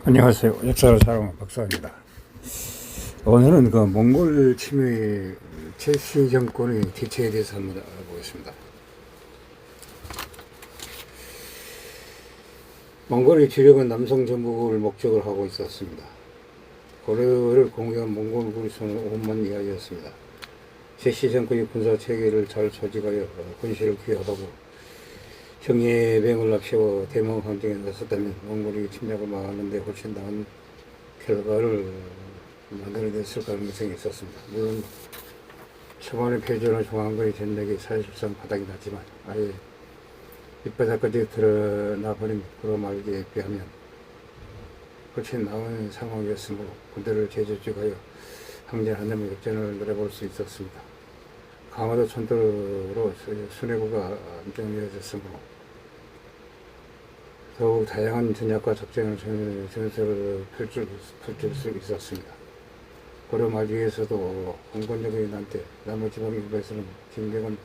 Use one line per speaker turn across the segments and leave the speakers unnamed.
안녕하세요. 역사를 사랑하는 박사입니다. 오늘은 그 몽골 침해 최씨 정권의 대처에 대해서 한번 알아보겠습니다. 몽골의 주력은 남성 정복을 목적으로 하고 있었습니다. 고려를 공격한 몽골 구리손은 5만 이하였습니다. 최씨 정권이 군사 체계를 잘 조직하여 군시를 귀하다고 형예병을 앞세워 대몽 항쟁에 나섰다면 몽골이 침략을 막았는데 훨씬 나은 결과를 만들어냈을 가능성이 있었습니다. 물론 초반에 표준을 중앙군의 전력이 사실상 바닥이 났지만 아예 밑바닥까지 드러나버린 고려말기에 비하면 훨씬 나은 상황이었으므로 군대를 재조직하여 항전한다면 역전을 노려볼 수 있었습니다. 강화도 천도로 수뇌부가 안정되어졌으므로 더욱 다양한 전략과 전술을 펼칠 수 있었습니다. 고려 말기에서도 홍건적의 난때 남부지방 일부에서는 진격은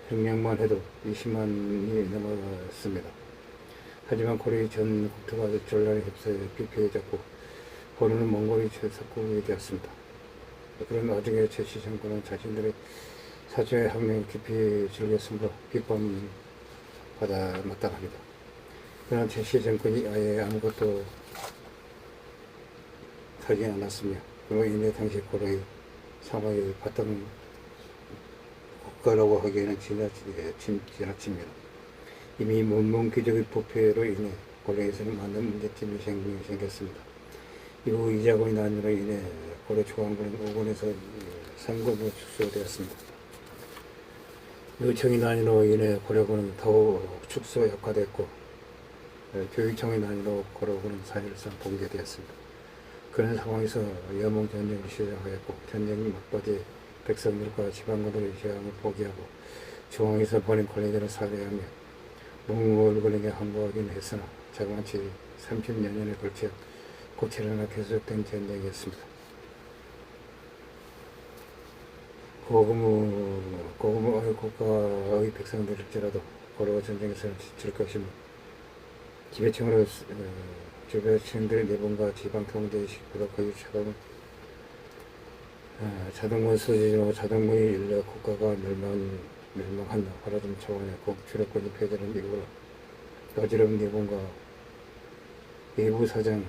병력만 해도 20만이 넘었습니다. 하지만 고려의 전 국토가 전란의 휩싸여 피폐해졌고 고려는 몽골이 석국이 되었습니다. 그런 와중에 최씨 정권은 자신들의 사조의 학명을 깊이 즐겼으므로 비판받아 마땅합니다. 그러나 최씨 정권이 아예 아무것도 하지 않았으며 그로 인해 당시 고려의 상황이 바탕 국가라고 하기에는 지나칩니다. 이미 문몽기적의 부패로 인해 고려에서는 많은 문제점이 생겼습니다. 이후 이자군의 난으로 인해 고려 중앙군은 오군에서 상급으로 축소되었습니다. 요청의 난으로 인해 고려군은 더욱 축소 약화됐고 교육청의 난으로 고려군은 사실상 붕괴되었습니다. 그런 상황에서 여몽 전쟁을 시작하였고 전쟁 막바지에 백성들과 지방군들의 저항을 포기하고 중앙에서 보낸 권리들을 살해하며 몽골군에게 항복하긴 했으나 자그마치 30여 년에 걸쳐 고체로나 계속된 전쟁이었습니다. 고금의 국가의 백성들일지라도 고려 전쟁에서는 지칠 것이며 지배층으로 지배층들의 내분과 지방통제의식보다 거의 자동문 소진으로 자동문이 일러 국가가 멸망한다. 바라던 차원의 국출력권이 폐되는 이후로 어지러운 내분과 외부 사정,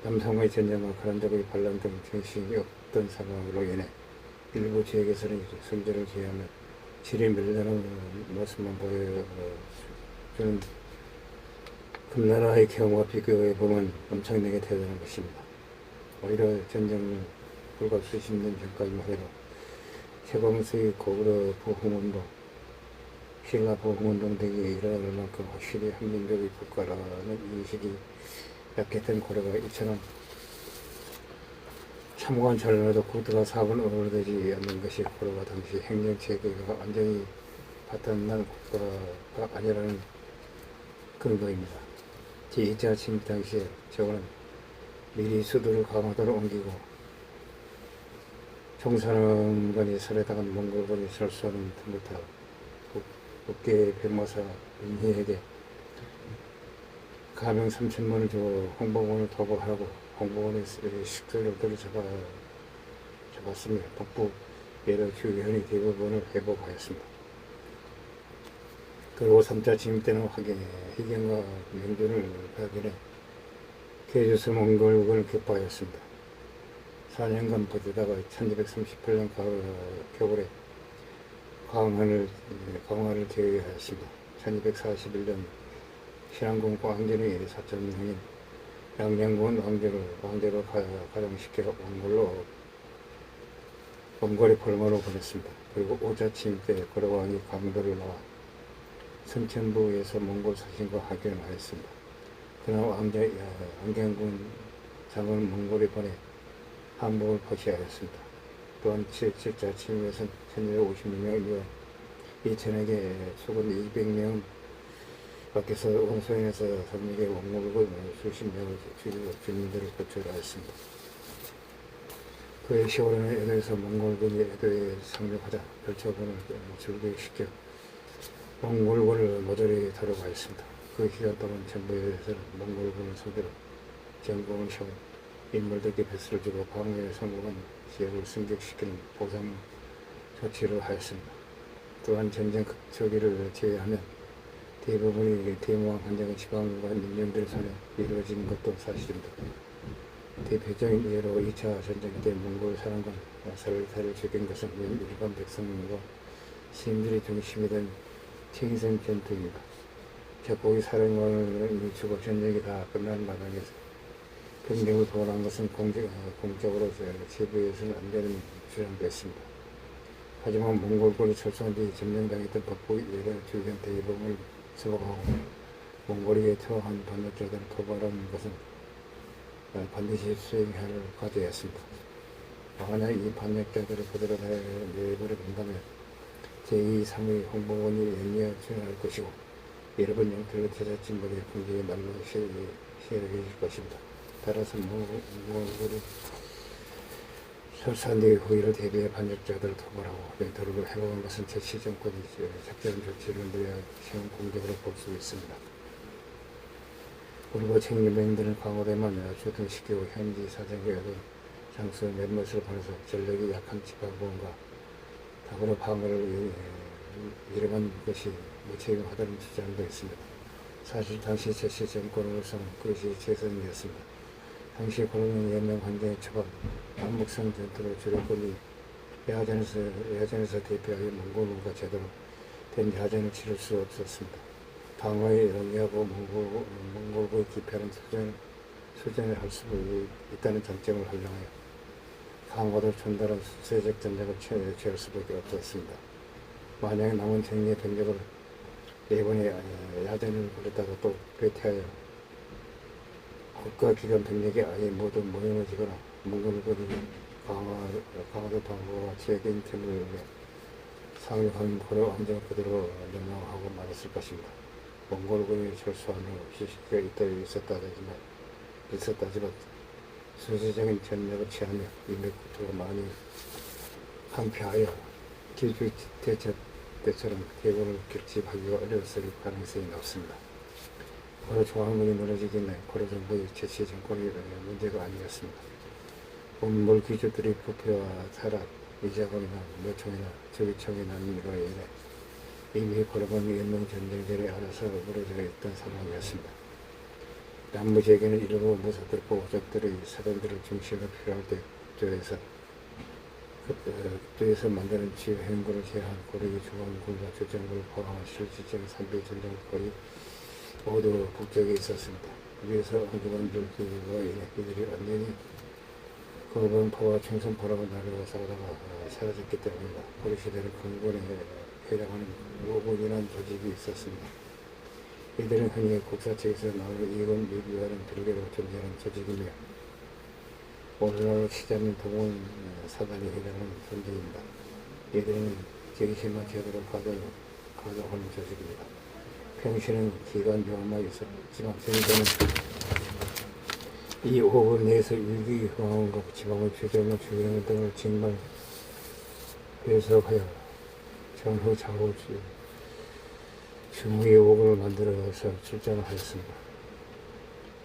남성의 전쟁과 가란적의 반란 등 정신이 없던 상황으로 인해 일부 지역에서는 성전을 제외하면 질이 멸려나는 모습만 보여주는 금나라의 경우와 비교해 보면 엄청나게 대단한 것입니다. 오히려 전쟁을 불과 수십 년 전까지만 해도 세광수의 고구려 부흥운동, 신라 부흥운동 등이 일어날 만큼 확실히 한민족의 국가라는 인식이 약했던 고려가 이처럼 참고한 전라도 국토가 4분 어우러지지 않는 것이 고려가 당시 행정체계가 완전히 바탕난 국가가 아니라는 근거입니다. 제2차 침입 당시에 저거는 미리 수도를 강화도로 옮기고 총사령관이 살해당한 몽골군이 철수하는 등부터 국계 변모사 인희에게 가명 3,000만을 주고 홍보원을 도박하고 홍보원의 식도력들을 잡았으며 북부 예로 휴현의 대부분을 회복하였습니다. 그리고 3차 침입 때는 희경과 명준을 발견해 개주스 몽골군을 격파하였습니다. 4년간 버티다가 1238년 겨울에 강화를 제외하였습니다. 1241년 신안군 광전의 사천형인 양양군 왕제로 가장시켜 몽골의 벌마로 보냈습니다. 그리고 5차 침입 때 고려왕이 강도를 나와 선천부에서 몽골 사신과 합의를 하였습니다. 그러나 왕경군 장군 몽골에 보내 항복을 포기하였습니다. 또한 7차 침입에서는 1256명 이후 2천에게 수군 200명 밖에서 원소행에서 삼국의 원목을 수십 명을 죽이고 주민들을 고초하였습니다. 그의 10월에는 에도에서 몽골군이 에도에 상륙하자 별초군을 출격시켜 몽골군을 모조리 다루고 하였습니다. 그 기간 동안 정부에서는 몽골군을 상대로 전공을 세운 인물들에게 배수를 주고 방어에 성공한 지역을 승격시키는 보상 조치를 하였습니다. 또한 전쟁 초기를 제외하면 대부분의 대모함 환장은 지방과 민병들의 손에 이루어진 것도 사실입니다. 대표적인 예로 2차 전쟁 때 몽골 사령관 살타를 죽인 것은 일반 백성과 시민들이 중심이 된 칭생 전투입니다. 적국의 사령관을 죽어 전쟁이 다 끝난 마당에서 병력을 동원한 것은 공적으로 제보해서는 안 되는 주장도 했습니다. 하지만 몽골군이 철수한 뒤 점령당했던 북부 여러 주변 대부분을 수복하고 몽골에게 투항한 반역자들을 토벌하는 것은 반드시 수행해야 할 과제였습니다. 만약 이 반역자들을 그대로 내버려 둔다면 제2, 3의 홍보원이 연이어 출현할 것이고 여러분 영토를 되찾진들의 공격의 날로 시행해질 것입니다. 따라서 몽골이 철수한 뒤 후위를 대비해 반역자들을 토벌하고 영토를 회복한 것은 제시 정권이 작전 조치를 느려 시험 공격으로 볼 수 있습니다. 그리고 책임병들은 광고대만 주둔시키고 현지 사정에도 장수 몇몇을 보내서 전력이 약한 지방부원과 더불어 방어를 이뤄간 것이 무책임하다는 주장도 있습니다. 사실 당시 제시 정권으로서는 그것이 최선이었습니다. 당시 고려는 연맹 환경의 초반 남북성 전투로 주력권이 야전에서 대표하여 몽골군과 제대로 된 야전을 치를 수 없었습니다. 방어에 영위하고 몽골군의 기패는 수전을 할 수 있다는 장점을 활용하여 강화도를 전달한 수세적 전략을 취할 수밖에 없었습니다. 만약 남은 정리의 병력을 이번에 야전을 벌였다가 또 배퇴하여 국가기관 병력이 아예 모두 모형해지거나 몽골군이 강화도 방어와 지역인 팀을 위해 상륙한 고려 안정을 그대로 명령하고 말았을 것입니다. 몽골군이 철수한 후 시시가 있었다지만 수세적인 전략을 취하며 인맥국토가 많이 항폐하여 길주 대첩 때처럼 대군을 격집하기가 어려웠을 가능성이 높습니다. 고려 중앙군이 무너지기는 고려 정부의 제시 정권이 문제가 아니었습니다. 몽골 귀족들의 부패와 타락, 이자금이나 묘총이나 저기총이 난으로 인해 이미 고려군이 연맹 전쟁들에 알아서 무너져 있던 상황이었습니다. 남부 지역에는 일부 무사들 보호적들의 사관들을 중심으로 필요할 때 국도에서 만드는 지휘 행군을 제한 고려의 중앙군과 조정군을 포함한 실질적인 산비 전쟁 거의 모두 북쪽에 있었습니다. 위에서 언급한 불기와 인해 이들이 완전히 거범포와 청선포라고 나르고 싸우다가 사라졌기 때문입니다. 고려시대는 건군에 해당하는 모군이라는 조직이 있었습니다. 이들은 흔히 국사 측에서 나오는 이군 미비와는 별개로 존재하는 조직이며 오늘날로 치자면 동원 사단에 해당하는 존재입니다. 이들은 제심한 제도를 가져오는 조직입니다. 평시는 기관 병원만 있었지만 현재는 이 5월 내에서 일기 흥왕과 지방의 주정과 주경 등을 정말 배석하여 전후 좌우 주무의 5군을 만들어서 출전을 하였습니다.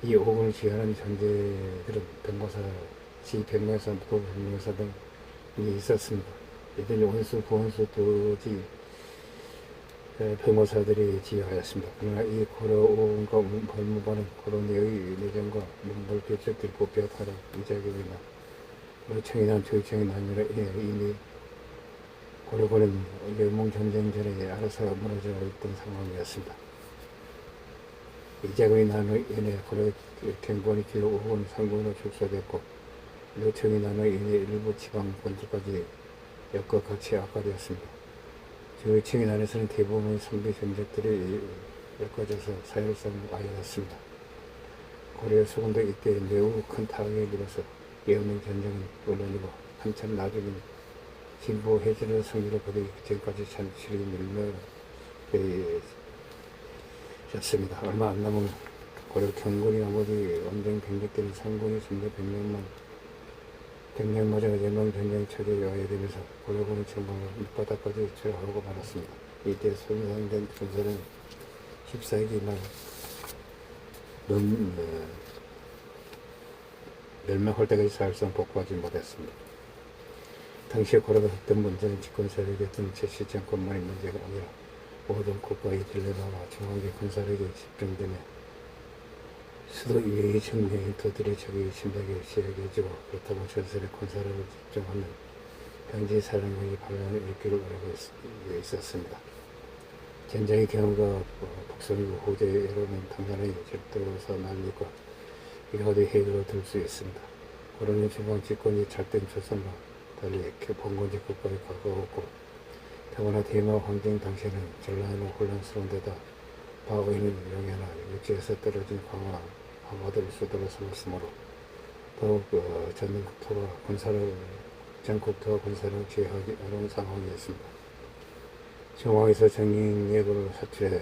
이 5군을 지휘하는 존재들은 병마사, 지병마사, 부병마사 등이 있었습니다. 이들이 원수, 부원수, 도지 병마사들이 지휘하였습니다. 그러나 이 고려 5군과 법무반은 고려 내의 내정과 몽골 교적들 부패와 타락, 이자격이나 노청이나 조청이 나뉘라 이미 고려군은 열몽 전쟁 전에 알아서 무너져 있던 상황이었습니다. 이자격이 나누어 인해 고려 경권이 기록 5군 상군으로 축소됐고 노청이 나누어 인해 일부 지방 본토까지 역과 같이 악화되었습니다. 조청이 나눠서는 대부분의 선비 전적들이 엮어져서 사열성을 아연했습니다. 고려 수군도 이때 매우 큰 타격을 입어서 예언의 전쟁은 물론이고 한참 나중에 진보 해제를 승리로 거두기 전까지 잔실이 밀려졌습니다. 얼마 안 남은 고려 경군이 나머지 원정 병력들은 상군이 전대 병력마저 연맹 전쟁 처리에 와야 되면서 고려군의 정방을 밑바닥까지 철하고 말았습니다. 이때 손상된 군사는 14세기 말 멸망할 때까지 사실상 복구하지 못했습니다. 당시에 고려가 했던 문제는 집권 세력이었던 최씨 정권만의 문제가 아니라 모든 국가의 딜레마와 중앙의 군사력이 집중되며 수도 이외의 정리의 도들의 적이 심하게 시작해지고 그렇다고 전설의 군사력을 집중하는 현지 사령관이 반란의 일기를 오르고 있었습니다. 전쟁의 경우가 북선 이후 후대로는 당연히 절도사 난리과 이하의 해결로 들 수 있습니다. 고려는 중앙 집권이 잘된 조선과 달리 봉건제 국가에 가까웠고 더구나 대마 환경 당시에는 전라는 혼란스러운 데다 바위는 영해나 육지에서 떨어진 강화들 수도로 삼았으므로 더욱 전 국토와 군사를 제어하기 어려운 상황이었습니다. 정황에서 정인예고를 사출해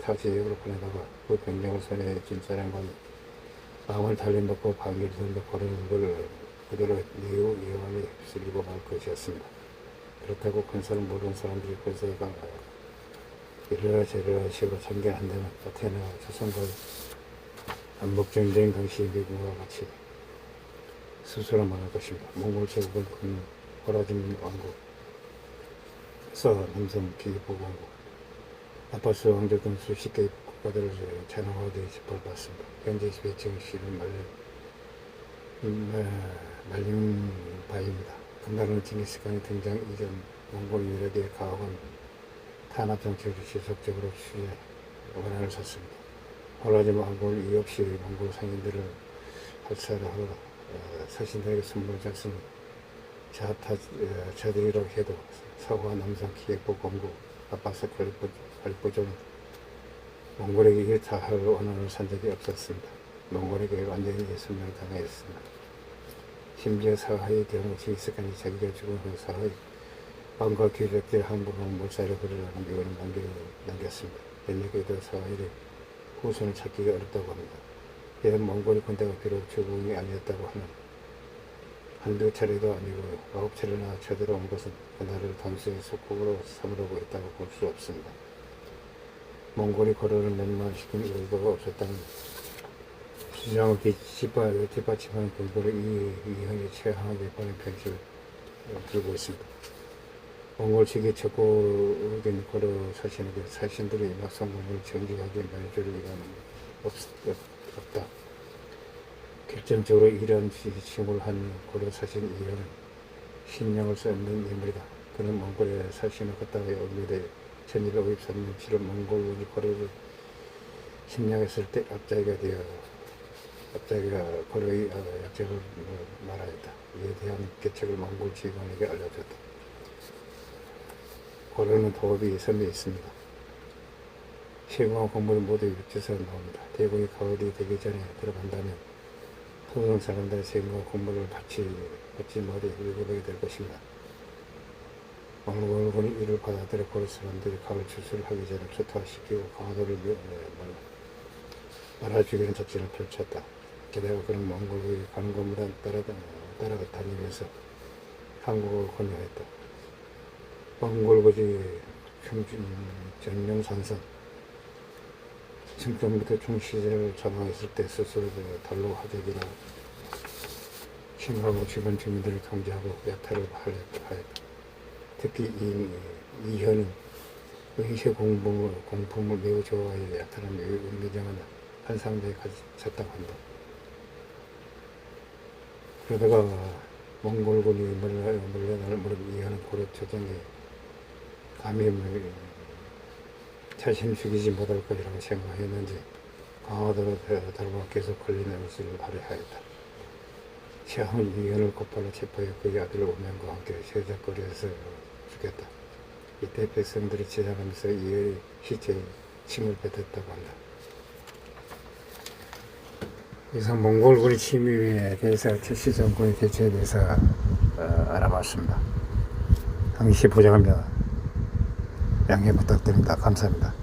타 지역으로 보내다가 그 병력을 손에 쥔 사령관이 마음을 달리먹고 방위를 들며 고르는 걸 그대로 내후 예왕에 휩쓸리고 말 것이었습니다. 그렇다고 군사를 모르는 사람들이 군사에 강하여 이래라 저래라 식으로 참견한다면 아테네와 조선과 한복전쟁 당시 미국과 같이 스스로 말할 것입니다. 몽골 제국은 큰 호라진 왕국, 남성 기보왕국, 아파스 왕조 등 수십 개의 국가들을 찬양하게 짓밟았습니다. 현재 배정시는 말린 바입니다. 금나라는 징기스칸의 등장 이전 몽골 유력의 가혹한 탄압 정책을 지속적으로 취해 원한을 샀습니다. 호라진 왕국을 이유 없이 몽골 상인들을 학살하고 사신들에게 선물을 줬으니 자들이라고 해도 서구와 남성 기획부 공국 아빠스 칼리포조는 몽골에게 일타할 원한을 산 적이 없었습니다. 몽골에게 완전히 예술명당하였습니다. 심지어 사하의 경우 징기스칸이 자기가 죽은 후 사하의 왕과 귀족들 항복으로 몰살을 벌이라는 묘를 남겼습니다. 연력에도 사하의 후손을 찾기가 어렵다고 합니다. 이런 몽골의 군대가 비록 주공이 아니었다고 하면 한두 차례도 아니고 9차례나 쳐들어온 것은 그 나라를 단순히 속국으로 삼으려고 했다고 볼 수 없습니다. 몽골이 고려를 멸망시킨 의도가 없었다면 주장을 뒷받침하는 근거를 이현이 최하하게 보낸 편지를 들고 있습니다. 몽골 측의 척고된 고려 사신들이 막상 몽골을 정직하게 말해줄 리가 없다. 결정적으로 이러한 지침을 한 고려 사신 이현은 신령을 쌓는 인물이다. 그는 몽골의 사신을 걷다가 연루돼 1253년 7월 몽골군이 고려를 침략했을 때 앞자기가 고려의 약점을 말하였다. 이에 대한 계책을 몽골 지휘관에게 알려줬다. 고려는 도읍이 섬에 있습니다. 시공한 건물이 모두 육지에서 나옵니다. 대공이 가을이 되기 전에 들어간다면 토종 사람들의 세금과 건물을 받지 못해 위급하게 될 것입니다. 몽골군이 이를 받아들여 고려 사람들이 가을 추수를 하기 전에 초토화시키고 강화도를 말아주기는 작전을 펼쳤다. 게다가 그는 몽골군이 가는 곳마다 따라가 다니면서 한국을 권유했다. 몽골군이 전령산성 충청부터 총시절을 점화했을 때 스스로 달로 하대기라 침하고 주변 주민들을 강제하고 약탈을 하였다. 특히 이현은 의세 공품을 매우 좋아해 약탈한 매우 은밀정한 한 상대에 갇혔다고 한다. 그러다가 몽골군이 물러나는 무렵 이현은 고려 조정에 감히 자신 죽이지 못할 것이라고 생각했는지 강화도로 달고 계속 걸리는 것을 발휘하였다. 시아는 이현을 곧바로 체포해 그의 아들 오면과 함께 세작거리에서 죽였다. 이때 백성들이 지나가면서 이의 시체에 침을 뱉었다고 한다. 이상 몽골군의 침입에 대해서 최씨 정권의 대처에 대해서 알아봤습니다. 당시 보장합니다. 양해 부탁드립니다. 감사합니다.